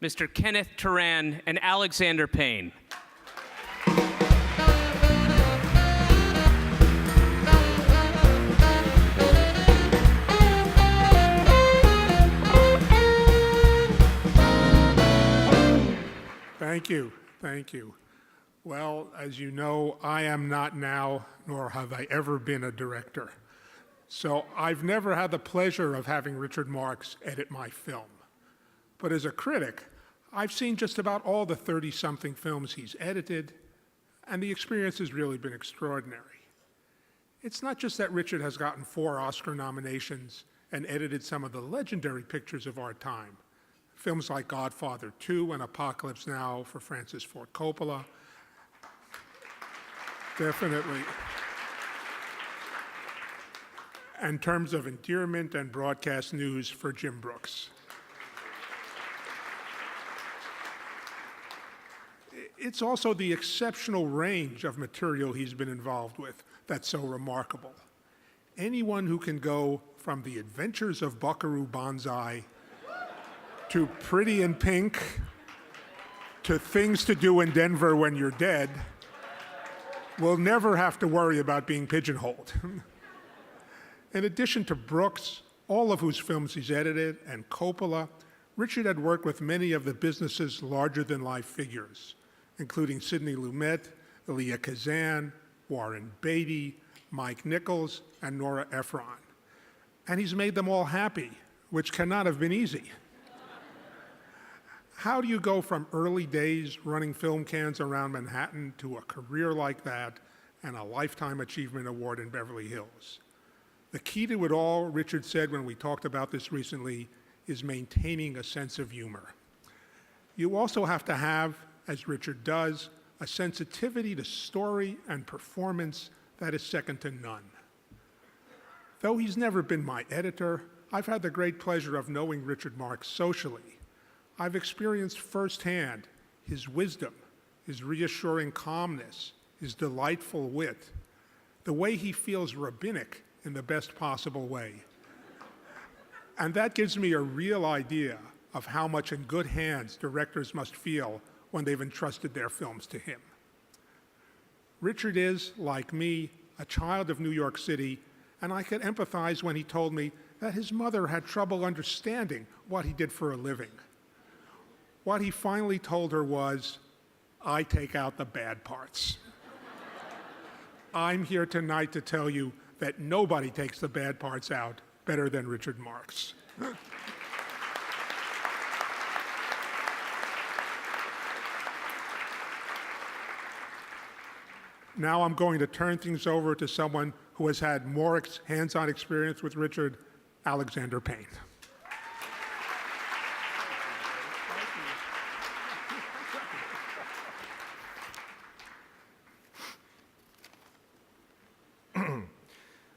Mr. Kenneth Turan and Alexander Payne. Thank you. Thank you. Well, as you know, I am not now, nor have I ever been a director. So I've never had the pleasure of having Richard Marx edit my film. But as a critic, I've seen just about all the 30-something films he's edited, and the experience has really been extraordinary. It's not just that Richard has gotten 4 Oscar nominations and edited some of the legendary pictures of our time, films like Godfather 2 and Apocalypse Now for Francis Ford Coppola. Definitely. And terms of endearment and broadcast news for Jim Brooks. It's also the exceptional range of material he's been involved with that's so remarkable. Anyone who can go from The Adventures of Buckaroo Banzai to Pretty in Pink, to Things to Do in Denver When You're Dead, will never have to worry about being pigeonholed. In addition to Brooks, all of whose films he's edited, and Coppola, Richard had worked with many of the business's larger-than-life figures, including Sidney Lumet, Elia Kazan, Warren Beatty, Mike Nichols, and Nora Ephron. And he's made them all happy, which cannot have been easy. How do you go from early days running film cans around Manhattan to a career like that and a Lifetime Achievement Award in Beverly Hills? The key to it all, Richard said when we talked about this recently, is maintaining a sense of humor. You also have to have, as Richard does, a sensitivity to story and performance that is second to none. Though he's never been my editor, I've had the great pleasure of knowing Richard Marx socially. I've experienced firsthand his wisdom, his reassuring calmness, his delightful wit, the way he feels rabbinic in the best possible way. And that gives me a real idea of how much in good hands directors must feel when they've entrusted their films to him. Richard is, like me, a child of New York City, and I could empathize when he told me that his mother had trouble understanding what he did for a living. What he finally told her was, "I take out the bad parts." I'm here tonight to tell you that nobody takes the bad parts out better than Richard Marx. Now I'm going to turn things over to someone who has had more hands-on experience with Richard, Alexander Payne.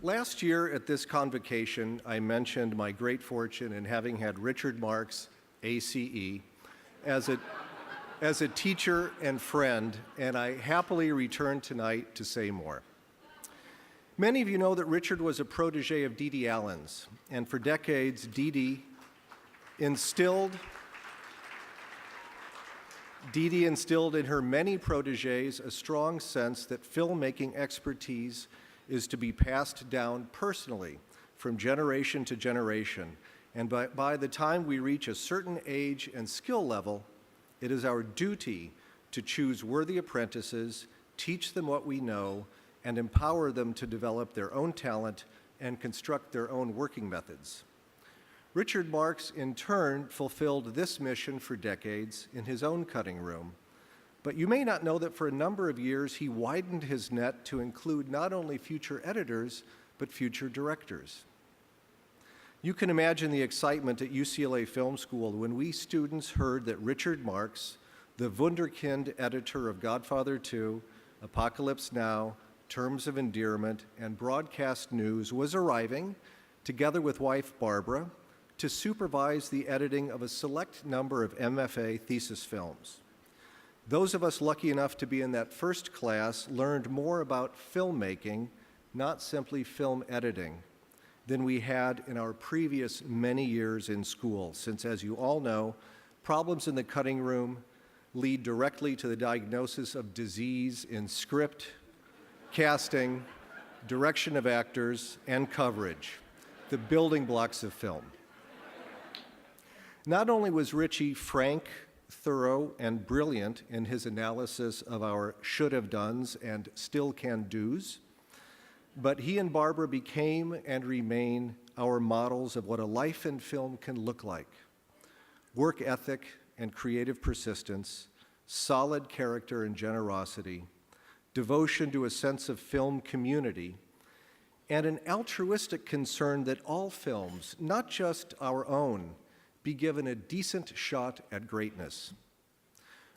Last year at this convocation, I mentioned my great fortune in having had Richard Marx, ACE, as a teacher and friend, and I happily return tonight to say more. Many of you know that Richard was a protege of Dede Allen's, and for decades, Dede instilled in her many proteges a strong sense that filmmaking expertise is to be passed down personally from generation to generation. And by the time we reach a certain age and skill level, it is our duty to choose worthy apprentices, teach them what we know, and empower them to develop their own talent and construct their own working methods. Richard Marx, in turn, fulfilled this mission for decades in his own cutting room. But you may not know that for a number of years, he widened his net to include not only future editors, but future directors. You can imagine the excitement at UCLA Film School when we students heard that Richard Marx, the wunderkind editor of Godfather 2, Apocalypse Now, Terms of Endearment, and Broadcast News, was arriving, together with wife Barbara, to supervise the editing of a select number of MFA thesis films. Those of us lucky enough to be in that first class learned more about filmmaking, not simply film editing, than we had in our previous many years in school, since, as you all know, Problems in the cutting room lead directly to the diagnosis of disease in script, casting, direction of actors, and coverage, the building blocks of film. Not only was Richie frank, thorough, and brilliant in his analysis of our should-have-dones and still-can-dos, but he and Barbara became and remain our models of what a life in film can look like. Work ethic and creative persistence, solid character and generosity, devotion to a sense of film community, and an altruistic concern that all films, not just our own, be given a decent shot at greatness.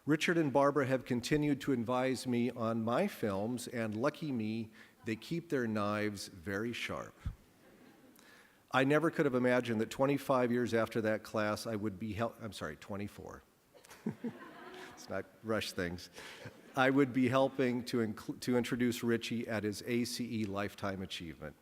Richard and Barbara have continued to advise me on my films, and lucky me, they keep their knives very sharp. I never could have imagined that 25 years after that class, I would be 24. Let's not rush things. I would be helping to introduce Richie at his ACE Lifetime Achievement.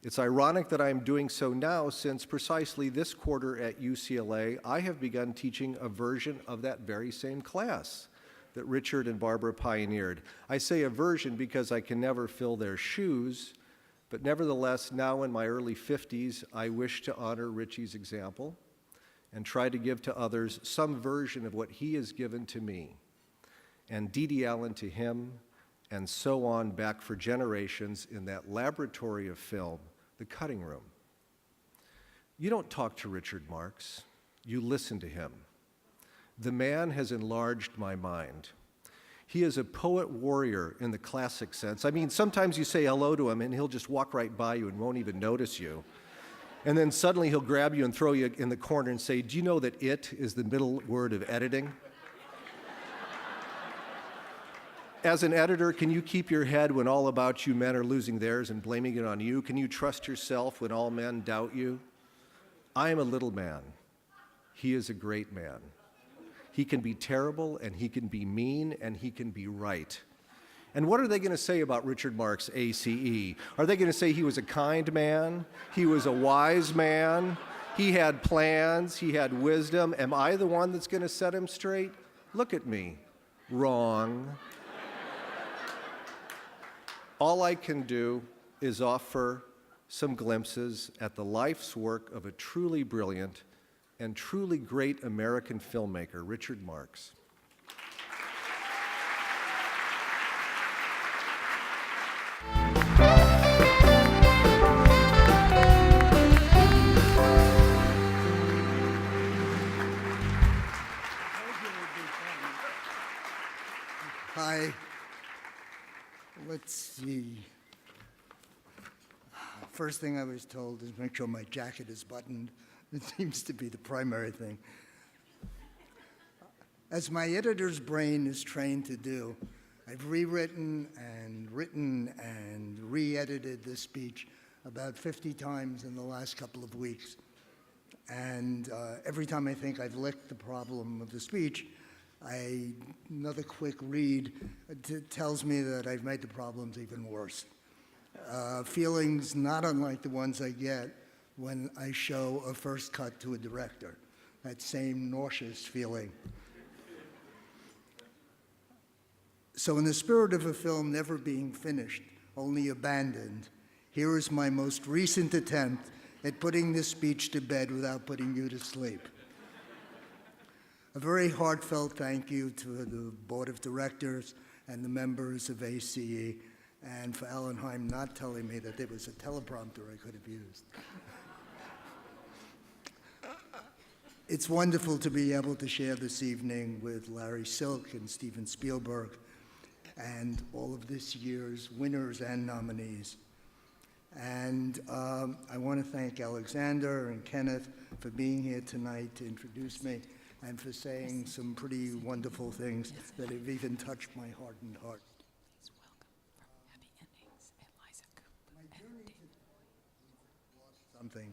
It's ironic that I'm doing so now, since precisely this quarter at UCLA, I have begun teaching a version of that very same class that Richard and Barbara pioneered. I say a version because I can never fill their shoes, but nevertheless, now in my early 50s, I wish to honor Richie's example and try to give to others some version of what he has given to me, and Dee Dee Allen to him, and so on back for generations in that laboratory of film, the cutting room. You don't talk to Richard Marx, you listen to him. The man has enlarged my mind. He is a poet warrior in the classic sense. I mean, sometimes you say hello to him and he'll just walk right by you and won't even notice you. And then suddenly he'll grab you and throw you in the corner and say, "Do you know that it is the middle word of editing?" As an editor, can you keep your head when all about you men are losing theirs and blaming it on you? Can you trust yourself when all men doubt you? I am a little man. He is a great man. He can be terrible, and he can be mean, and he can be right. And what are they going to say about Richard Marx, ACE? Are they going to say he was a kind man? He was a wise man? He had plans? He had wisdom? Am I the one that's going to set him straight? Look at me. Wrong. All I can do is offer some glimpses at the life's work of a truly brilliant and truly great American filmmaker, Richard Marx. Hi. Let's see. First thing I was told is make sure my jacket is buttoned. It seems to be the primary thing. As my editor's brain is trained to do, I've rewritten and written and re-edited this speech about 50 times in the last couple of weeks. And every time I think I've licked the problem of the speech, another quick read tells me that I've made the problems even worse. Feelings not unlike the ones I get when I show a first cut to a director, that same nauseous feeling. So in the spirit of a film never being finished, only abandoned, here is my most recent attempt at putting this speech to bed without putting you to sleep. A very heartfelt thank you to the board of directors and the members of ACE, and for Alan Heim not telling me that there was a teleprompter I could have used. It's wonderful to be able to share this evening with Larry Silk and Steven Spielberg and all of this year's winners and nominees. And I want to thank Alexander and Kenneth for being here tonight to introduce me and for saying some pretty wonderful things that have even touched my hardened heart. Please welcome from Happy Endings, Eliza Cooper. Something.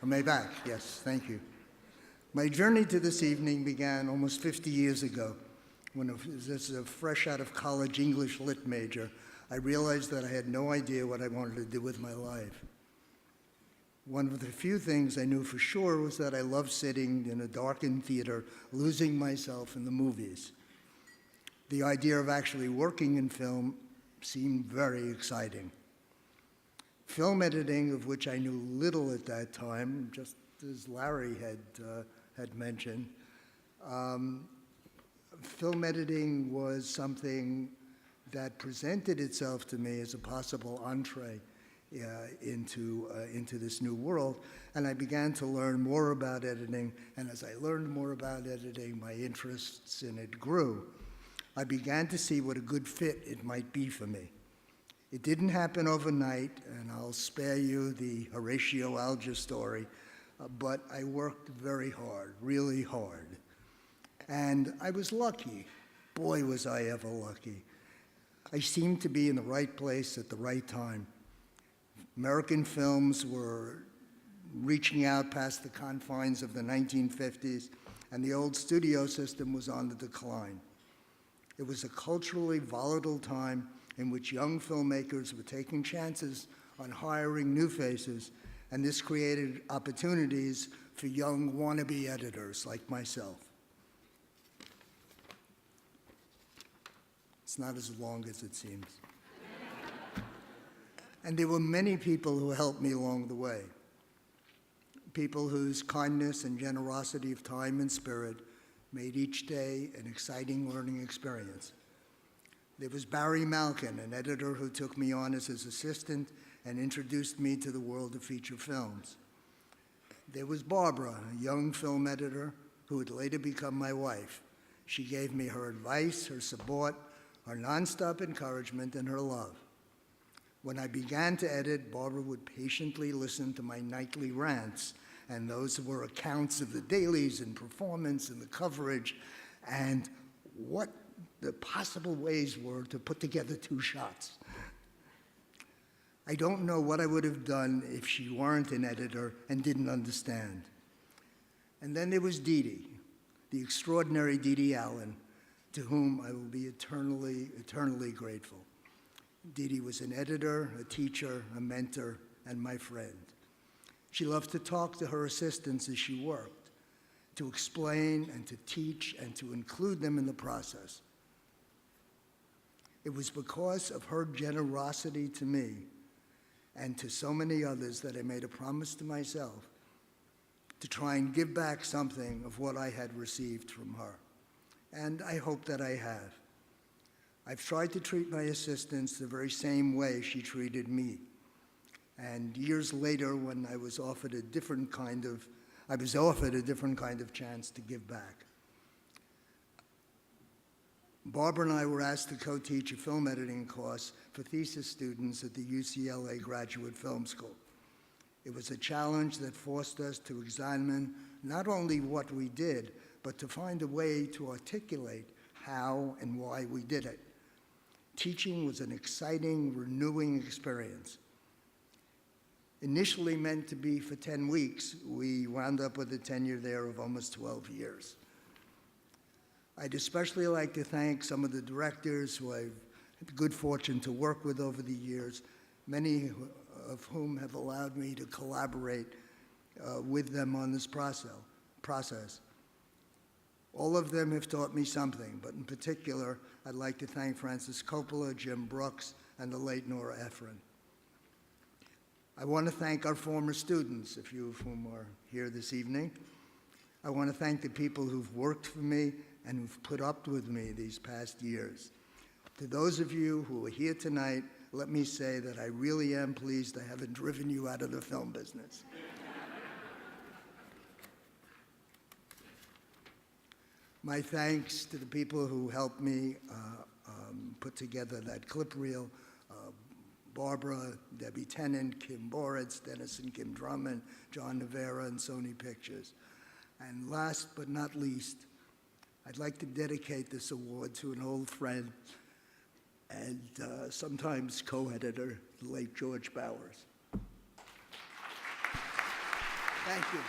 Am I back? Yes, thank you. My journey to this evening began almost 50 years ago when, as a fresh out of college English lit major, I realized that I had no idea what I wanted to do with my life. One of the few things I knew for sure was that I loved sitting in a darkened theater, losing myself in the movies. The idea of actually working in film seemed very exciting. Film editing, of which I knew little at that time, just as Larry had mentioned, film editing was something that presented itself to me as a possible entree into this new world, and I began to learn more about editing, and as I learned more about editing, my interests in it grew. I began to see what a good fit it might be for me. It didn't happen overnight, and I'll spare you the Horatio Alger story, but I worked very hard, really hard. And I was lucky. Boy, was I ever lucky. I seemed to be in the right place at the right time. American films were reaching out past the confines of the 1950s, and the old studio system was on the decline. It was a culturally volatile time in which young filmmakers were taking chances on hiring new faces, and this created opportunities for young wannabe editors like myself. It's not as long as it seems. And there were many people who helped me along the way, people whose kindness and generosity of time and spirit made each day an exciting learning experience. There was Barry Malkin, an editor who took me on as his assistant and introduced me to the world of feature films. There was Barbara, a young film editor who would later become my wife. She gave me her advice, her support, her nonstop encouragement, and her love. When I began to edit, Barbara would patiently listen to my nightly rants, and those were accounts of the dailies and performance and the coverage and what the possible ways were to put together two shots. I don't know what I would have done if she weren't an editor and didn't understand. And then there was Dee Dee, the extraordinary Dee Dee Allen, to whom I will be eternally, eternally grateful. Dee Dee was an editor, a teacher, a mentor, and my friend. She loved to talk to her assistants as she worked, to explain and to teach and to include them in the process. It was because of her generosity to me and to so many others that I made a promise to myself to try and give back something of what I had received from her. And I hope that I have. I've tried to treat my assistants the very same way she treated me. And years later, when I was offered a different kind of chance to give back. Barbara and I were asked to co-teach a film editing course for thesis students at the UCLA Graduate Film School. It was a challenge that forced us to examine not only what we did, but to find a way to articulate how and why we did it. Teaching was an exciting, renewing experience. Initially meant to be for 10 weeks, we wound up with a tenure there of almost 12 years. I'd especially like to thank some of the directors who I've had the good fortune to work with over the years, many of whom have allowed me to collaborate with them on this process. All of them have taught me something, but in particular, I'd like to thank Francis Coppola, Jim Brooks, and the late Nora Ephron. I want to thank our former students, a few of whom are here this evening. I want to thank the people who've worked for me and who've put up with me these past years. To those of you who are here tonight, let me say that I really am pleased I haven't driven you out of the film business. My thanks to the people who helped me put together that clip reel, Barbara, Debbie Tennant, Kim Boritz, Dennis and Kim Drummond, John Navarra, and Sony Pictures. And last but not least, I'd like to dedicate this award to an old friend and sometimes co-editor, the late George Bowers. Thank you.